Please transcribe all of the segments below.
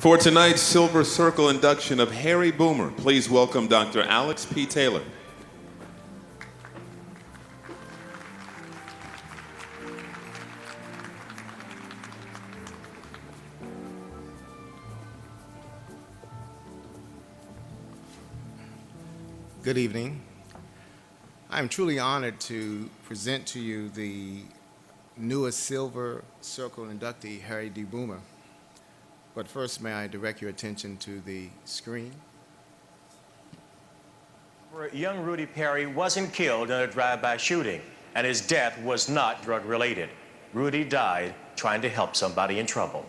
For tonight's Silver Circle induction of Harry Boomer, please welcome Dr. Alex P. Taylor. Good evening. I am truly honored to present to you the newest Silver Circle inductee, Harry D. Boomer. But first, may I direct your attention to the screen? Young Rudy Perry wasn't killed in a drive-by shooting, and his death was not drug-related. Rudy died trying to help somebody in trouble.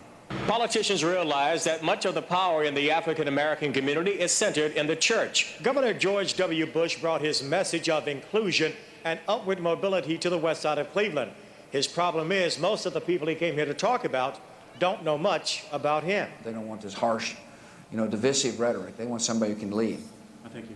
Politicians realize that much of the power in the African-American community is centered in the church. Governor George W. Bush brought his message of inclusion and upward mobility to the west side of Cleveland. His problem is most of the people he came here to talk about don't know much about him. They don't want this harsh, divisive rhetoric. They want somebody who can lead. Thank you.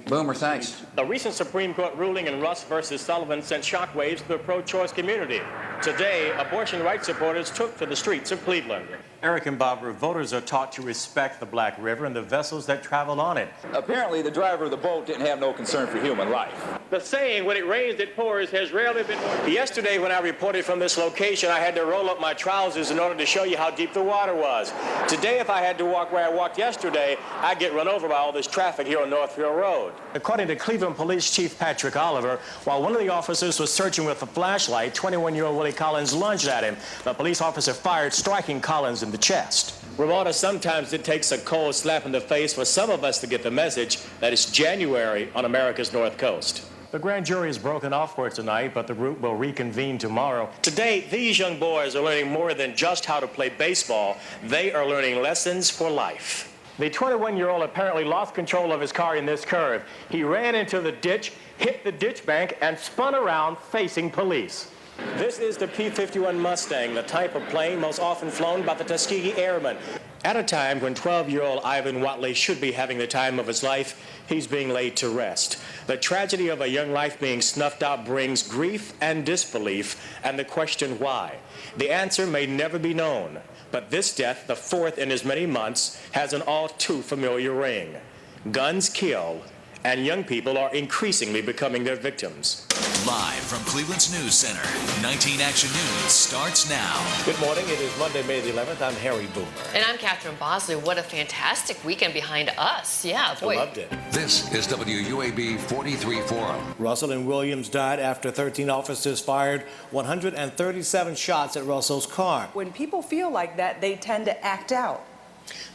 Boomer, thanks. The recent Supreme Court ruling in Russ versus Sullivan sent shockwaves to the pro-choice community. Today, abortion rights supporters took to the streets of Cleveland. Eric and Barbara, voters are taught to respect the Black River and the vessels that travel on it. Apparently, the driver of the boat didn't have no concern for human life. The saying, when it rains, it pours, has rarely been more. Yesterday, when I reported from this location, I had to roll up my trousers in order to show you how deep the water was. Today, if I had to walk where I walked yesterday, I'd get run over by all this traffic here on Northfield Road. According to Cleveland Police Chief Patrick Oliver, while one of the officers was searching with a flashlight, 21-year-old Willie Collins lunged at him. The police officer fired, striking Collins in the chest. Ramona, sometimes it takes a cold slap in the face for some of us to get the message that it's January on America's North Coast. The grand jury is broken off for tonight, but the group will reconvene tomorrow. Today, these young boys are learning more than just how to play baseball. They are learning lessons for life. The 21-year-old apparently lost control of his car in this curve. He ran into the ditch, hit the ditch bank, and spun around facing police. This is the P-51 Mustang, the type of plane most often flown by the Tuskegee Airmen. At a time when 12-year-old Ivan Watley should be having the time of his life, he's being laid to rest. The tragedy of a young life being snuffed out brings grief and disbelief, and the question why. The answer may never be known, but this death, the fourth in as many months, has an all too familiar ring. Guns kill, and young people are increasingly becoming their victims. Live from Cleveland's News Center, 19 Action News starts now. Good morning. It is Monday, May the 11th. I'm Harry Boomer. And I'm Catherine Bosley. What a fantastic weekend behind us. Yeah, boy. I loved it. This is WUAB 43 Forum. Russell and Williams died after 13 officers fired 137 shots at Russell's car. When people feel like that, they tend to act out.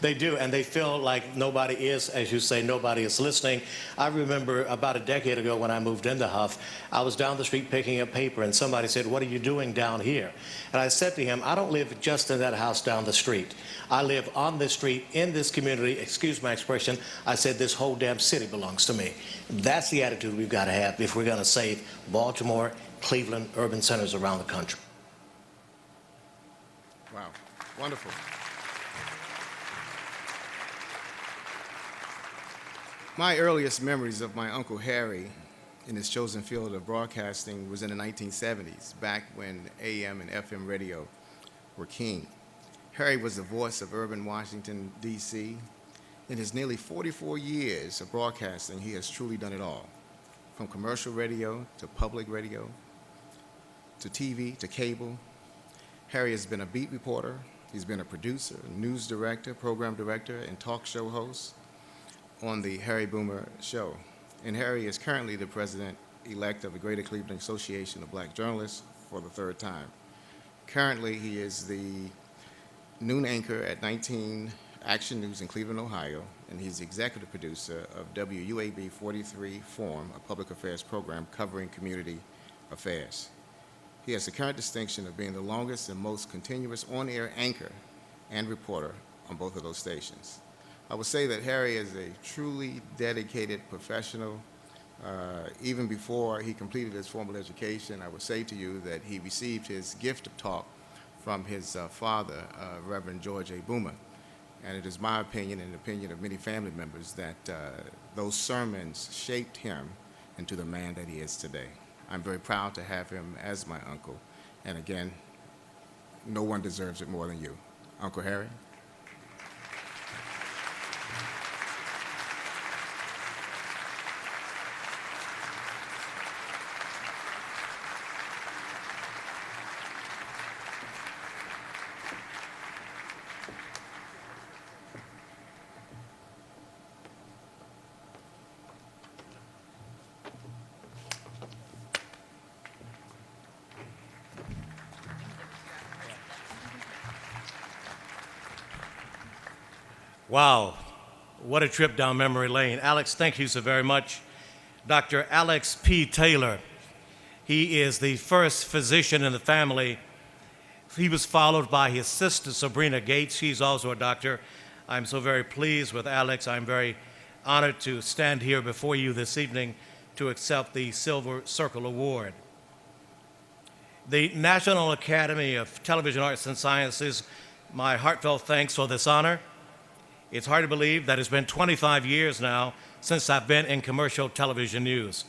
They do, and they feel like nobody is, as you say, nobody is listening. I remember about a decade ago when I moved into Huff, I was down the street picking up paper, and somebody said, "What are you doing down here?" And I said to him, I don't live just in that house down the street. I live on this street, in this community, excuse my expression. I said, this whole damn city belongs to me. That's the attitude we've got to have if we're going to save Baltimore, Cleveland, urban centers around the country. Wow, wonderful. My earliest memories of my Uncle Harry in his chosen field of broadcasting was in the 1970s, back when AM and FM radio were king. Harry was the voice of urban Washington, D.C. In his nearly 44 years of broadcasting, he has truly done it all, from commercial radio to public radio to TV to cable. Harry has been a beat reporter, he's been a producer, news director, program director, and talk show host on the Harry Boomer Show. And Harry is currently the president-elect of the Greater Cleveland Association of Black Journalists for the third time. Currently, he is the noon anchor at 19 Action News in Cleveland, Ohio, and he's the executive producer of WUAB 43 Forum, a public affairs program covering community affairs. He has the current distinction of being the longest and most continuous on-air anchor and reporter on both of those stations. I would say that Harry is a truly dedicated professional. Even before he completed his formal education, I would say to you that he received his gift of talk from his father, Reverend George A. Boomer. And it is my opinion and the opinion of many family members that those sermons shaped him into the man that he is today. I'm very proud to have him as my uncle. And again, no one deserves it more than you. Uncle Harry. Wow, what a trip down memory lane. Alex, thank you so very much. Dr. Alex P. Taylor, he is the first physician in the family. He was followed by his sister, Sabrina Gates. She's also a doctor. I'm so very pleased with Alex. I'm very honored to stand here before you this evening to accept the Silver Circle Award. The National Academy of Television Arts and Sciences, my heartfelt thanks for this honor. It's hard to believe that it's been 25 years now since I've been in commercial television news.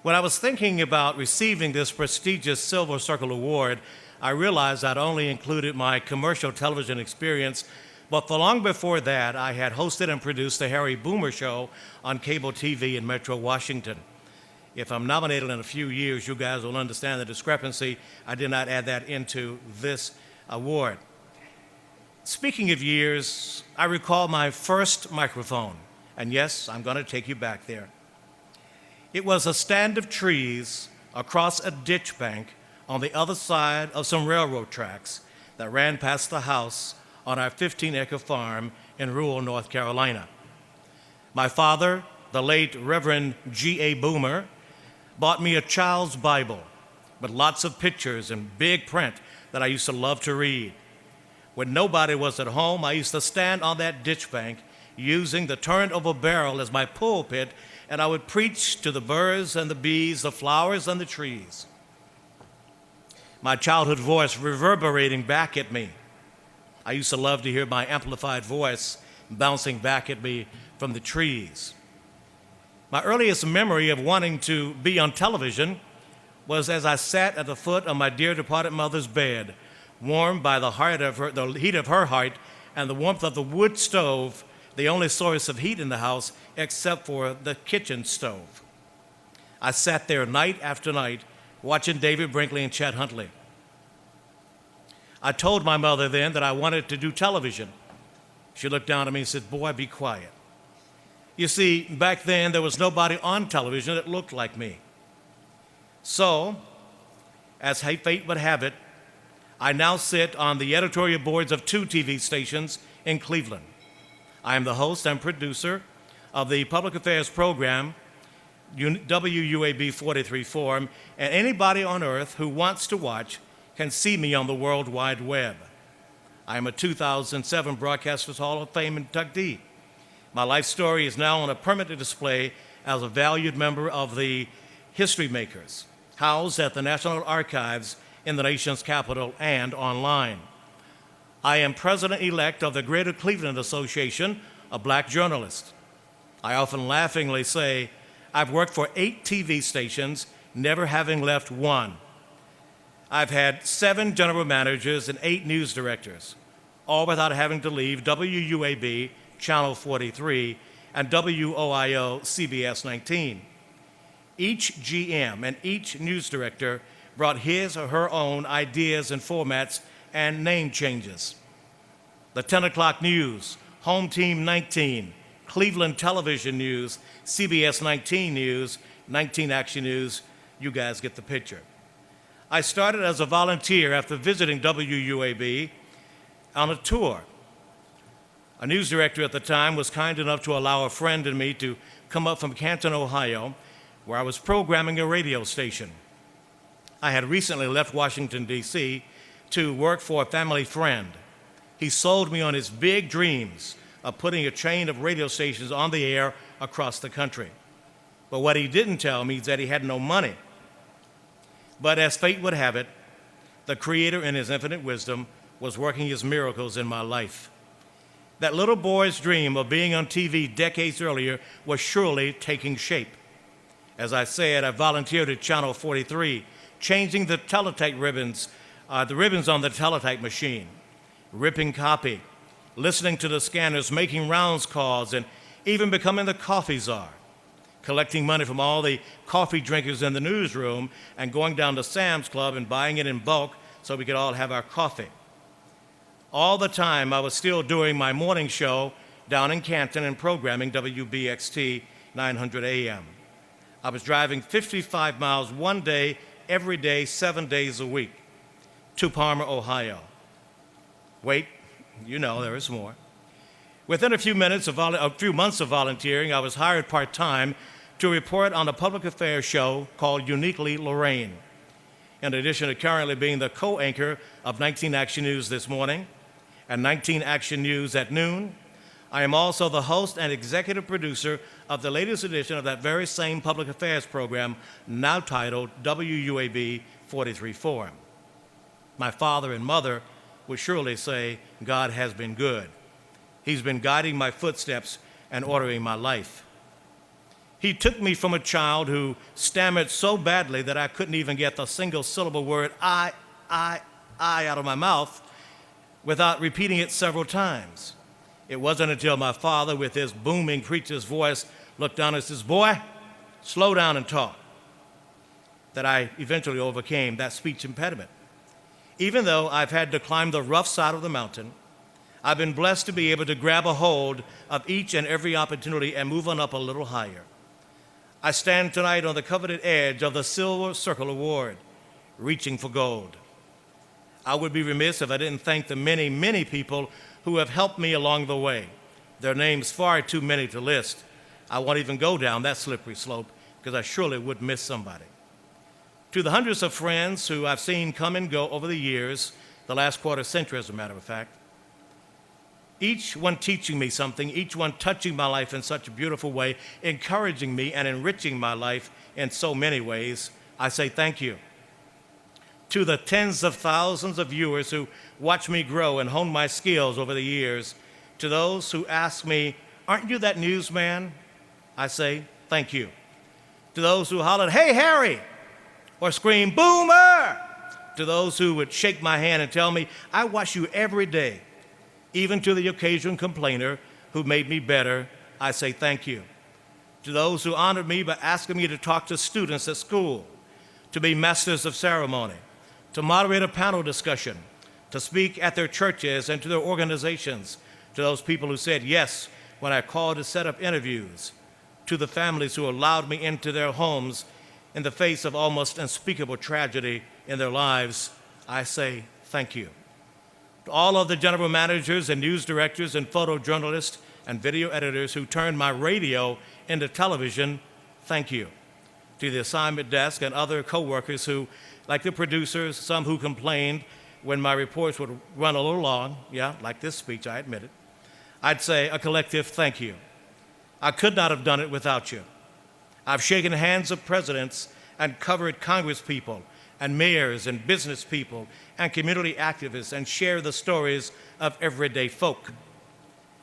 When I was thinking about receiving this prestigious Silver Circle Award, I realized I'd only included my commercial television experience, but for long before that, I had hosted and produced the Harry Boomer Show on cable TV in Metro Washington. If I'm nominated in a few years, you guys will understand the discrepancy. I did not add that into this award. Speaking of years, I recall my first microphone, and yes, I'm going to take you back there. It was a stand of trees across a ditch bank on the other side of some railroad tracks that ran past the house on our 15-acre farm in rural North Carolina. My father, the late Reverend G.A. Boomer, bought me a child's Bible with lots of pictures and big print that I used to love to read. When nobody was at home, I used to stand on that ditch bank using the turned-over barrel as my pulpit, and I would preach to the birds and the bees, the flowers and the trees. My childhood voice reverberating back at me. I used to love to hear my amplified voice bouncing back at me from the trees. My earliest memory of wanting to be on television was as I sat at the foot of my dear departed mother's bed, warmed by the heat of her heart and the warmth of the wood stove, the only source of heat in the house except for the kitchen stove. I sat there night after night watching David Brinkley and Chet Huntley. I told my mother then that I wanted to do television. She looked down at me and said, "Boy, be quiet." You see, back then there was nobody on television that looked like me. So, as fate would have it, I now sit on the editorial boards of 2 TV stations in Cleveland. I am the host and producer of the public affairs program WUAB 43 Forum, and anybody on earth who wants to watch can see me on the World Wide Web. I am a 2007 Broadcasters Hall of Fame inductee. My life story is now on a permanent display as a valued member of the History Makers, housed at the National Archives in the nation's capital and online. I am president-elect of the Greater Cleveland Association of Black Journalists. I often laughingly say I've worked for 8 TV stations, never having left one. I've had 7 general managers and 8 news directors, all without having to leave WUAB, Channel 43, and WOIO, CBS 19. Each GM and each news director brought his or her own ideas and formats and name changes. The 10 o'clock news, Home Team 19, Cleveland Television News, CBS 19 News, 19 Action News, you guys get the picture. I started as a volunteer after visiting WUAB on a tour. A news director at the time was kind enough to allow a friend and me to come up from Canton, Ohio, where I was programming a radio station. I had recently left Washington, D.C. to work for a family friend. He sold me on his big dreams of putting a chain of radio stations on the air across the country. But what he didn't tell me is that he had no money. But as fate would have it, the Creator in his infinite wisdom was working his miracles in my life. That little boy's dream of being on TV decades earlier was surely taking shape. As I said, I volunteered at Channel 43, changing the teletype ribbons, the ribbons on the teletype machine, ripping copy, listening to the scanners, making rounds calls, and even becoming the coffee czar, collecting money from all the coffee drinkers in the newsroom and going down to Sam's Club and buying it in bulk so we could all have our coffee. All the time, I was still doing my morning show down in Canton and programming WBXT 900 AM. I was driving 55 miles one day, every day, 7 days a week, to Parma, Ohio. Wait, you know there is more. Within a few months of volunteering, I was hired part-time to report on a public affairs show called Uniquely Lorraine. In addition to currently being the co-anchor of 19 Action News this morning and 19 Action News at noon, I am also the host and executive producer of the latest edition of that very same public affairs program, now titled WUAB 43 Forum. My father and mother would surely say, God has been good. He's been guiding my footsteps and ordering my life. He took me from a child who stammered so badly that I couldn't even get the single syllable word I out of my mouth without repeating it several times. It wasn't until my father, with his booming preacher's voice, looked down and says, "Boy, slow down and talk," that I eventually overcame that speech impediment. Even though I've had to climb the rough side of the mountain, I've been blessed to be able to grab a hold of each and every opportunity and move on up a little higher. I stand tonight on the coveted edge of the Silver Circle Award, reaching for gold. I would be remiss if I didn't thank the many, many people who have helped me along the way. Their names far too many to list. I won't even go down that slippery slope because I surely would miss somebody. To the hundreds of friends who I've seen come and go over the years, the last quarter century as a matter of fact, each one teaching me something, each one touching my life in such a beautiful way, encouraging me and enriching my life in so many ways, I say thank you. To the tens of thousands of viewers who watch me grow and hone my skills over the years, to those who ask me, "Aren't you that newsman?" I say thank you. To those who hollered, "Hey, Harry!" or scream, "Boomer!" To those who would shake my hand and tell me, "I watch you every day." Even to the occasional complainer who made me better, I say thank you. To those who honored me by asking me to talk to students at school, to be masters of ceremony, to moderate a panel discussion, to speak at their churches and to their organizations, to those people who said yes when I called to set up interviews, to the families who allowed me into their homes in the face of almost unspeakable tragedy in their lives, I say thank you. To all of the general managers and news directors and photojournalists and video editors who turned my radio into television, thank you. To the assignment desk and other coworkers who, like the producers, some who complained when my reports would run a little long, yeah, like this speech, I admit it, I'd say a collective thank you. I could not have done it without you. I've shaken hands of presidents and covered congresspeople and mayors and business people and community activists and shared the stories of everyday folk,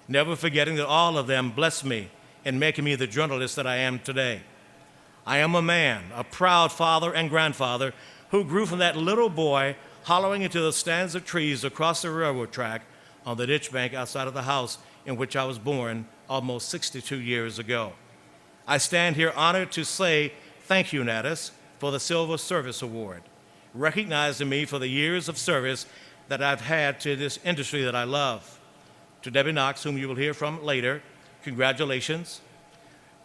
never forgetting that all of them blessed me in making me the journalist that I am today. I am a man, a proud father and grandfather who grew from that little boy hollowing into the stands of trees across the railroad track on the ditch bank outside of the house in which I was born almost 62 years ago. I stand here honored to say thank you, Natus, for the Silver Service Award, recognizing me for the years of service that I've had to this industry that I love. To Debbie Knox, whom you will hear from later, congratulations.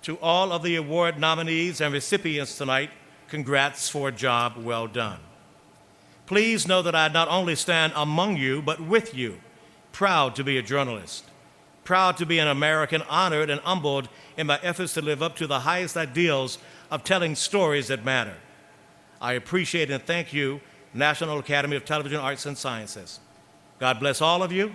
To all of the award nominees and recipients tonight, congrats for a job well done. Please know that I not only stand among you, but with you, proud to be a journalist, proud to be an American, honored and humbled in my efforts to live up to the highest ideals of telling stories that matter. I appreciate and thank you, National Academy of Television Arts and Sciences. God bless all of you.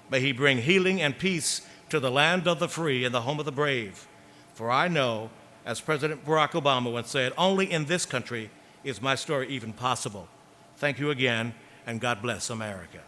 May He bring healing and peace to the land of the free and the home of the brave. For I know, as President Barack Obama once said, only in this country is my story even possible. Thank you again, and God bless America.